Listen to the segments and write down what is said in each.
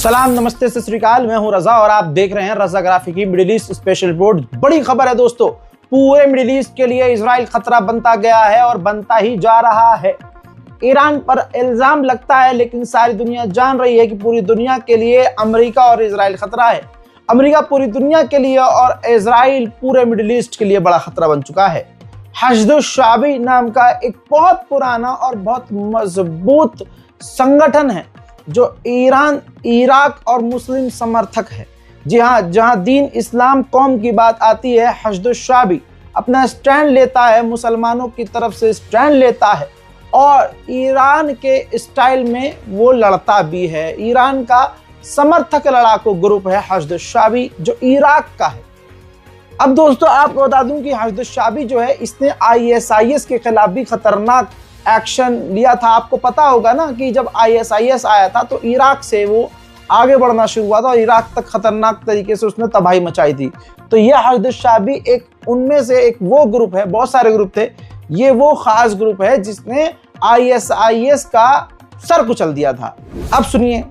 सलाम, नमस्ते, सत श्री अकाल। मैं हूं रजा और आप देख रहे हैं रजा ग्राफी की मिडिल ईस्ट स्पेशल रिपोर्ट। बड़ी खबर है दोस्तों, पूरे मिडिल ईस्ट के लिए इजराइल खतरा बनता गया है और बनता ही जा रहा है। ईरान पर इल्जाम लगता है, लेकिन सारी दुनिया जान रही है कि पूरी दुनिया के लिए अमेरिका और इजराइल खतरा है। अमेरिका पूरी दुनिया के लिए और इजराइल पूरे मिडिल ईस्ट के लिए बड़ा खतरा बन चुका है। हशद-उश-शाबी नाम का एक बहुत पुराना और बहुत मजबूत संगठन है जो ईरान, इराक और मुस्लिम समर्थक है। जी हाँ, जहां दीन इस्लाम कौम की बात आती है, हशद-उश-शाबी अपना स्टैंड लेता है, मुसलमानों की तरफ से स्टैंड लेता है और ईरान के स्टाइल में वो लड़ता भी है। ईरान का समर्थक लड़ाकू ग्रुप है हशद-उश-शाबी, जो इराक का है। अब दोस्तों आपको बता दूं कि हशद-उश-शाबी जो है, इसने ISIS के खिलाफ भी खतरनाक एक्शन लिया था। आपको पता होगा ना कि जब ISIS आया था तो इराक से वो आगे बढ़ना शुरू हुआ था और इराक तक खतरनाक तरीके से उसने तबाही मचाई थी। तो ये हशद-उश-शाबी एक उनमें से एक वो ग्रुप है, बहुत सारे ग्रुप थे, ये वो खास ग्रुप है जिसने ISIS का सर कुचल दिया था। अब सुनिए,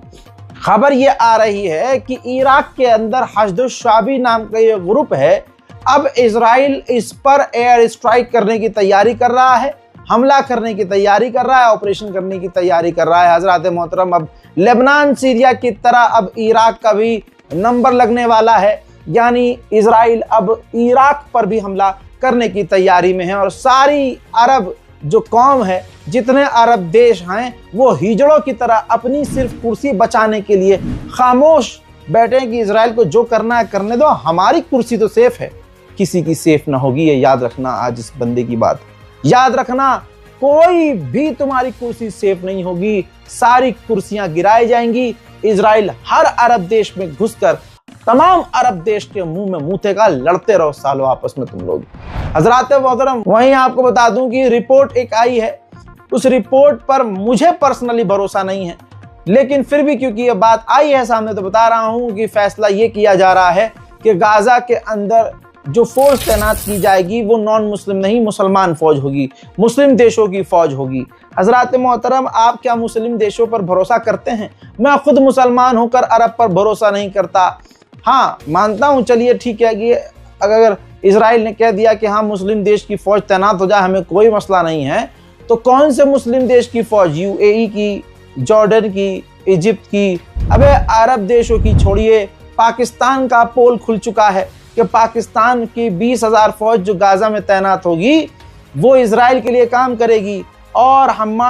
खबर ये आ रही है कि इराक के अंदर हशद-उश-शाबी नाम का ये ग्रुप है। अब इजराइल इस पर एयर स्ट्राइक करने की तैयारी कर रहा है, हमला करने की तैयारी कर रहा है, ऑपरेशन करने की तैयारी कर रहा है। हजरत मोहतरम, अब लेबनान सीरिया की तरह अब इराक का भी नंबर लगने वाला है, यानी इजराइल अब इराक पर भी हमला करने की तैयारी में है। और सारी अरब जो कौम है, जितने अरब देश हैं, वो हिजड़ों की तरह अपनी सिर्फ कुर्सी बचाने के लिए खामोश बैठे हैं कि इजराइल को जो करना है करने दो, हमारी कुर्सी तो सेफ है, किसी की सेफ ना होगी। ये याद रखना, आज इस बंदे की बात याद रखना, कोई भी तुम्हारी कुर्सी सेफ नहीं होगी, सारी कुर्सियां गिराई जाएंगी। इजराइल हर अरब देश में घुसकर तमाम अरब देश के मुंह में मूतेगा, लड़ते रहो सालों आपस में तुम लोग। हजरात मोहतरम, वहीं आपको बता दूं कि रिपोर्ट एक आई है, उस रिपोर्ट पर मुझे पर्सनली भरोसा नहीं है, लेकिन फिर भी क्योंकि ये बात आई है सामने तो बता रहा हूं कि फैसला ये किया जा रहा है कि गाजा के अंदर जो फौज तैनात की जाएगी वो नॉन मुस्लिम नहीं, मुसलमान फौज होगी, मुस्लिम देशों की फौज होगी। हजरात मोहतरम, आप क्या मुस्लिम देशों पर भरोसा करते हैं? मैं खुद मुसलमान होकर अरब पर भरोसा नहीं करता। हाँ, मानता हूँ, चलिए ठीक है कि अगर इजराइल ने कह दिया कि हाँ मुस्लिम देश की फौज तैनात हो जाए, हमें कोई मसला नहीं है, तो कौन से मुस्लिम देश की फौज? UAE की, जॉर्डन की, इजिप्ट की? अबे अरब देशों की छोड़िए, पाकिस्तान का पोल खुल चुका है कि पाकिस्तान की 20,000 फौज जो गाजा में तैनात होगी वो इजराइल के लिए काम करेगी। और हमारा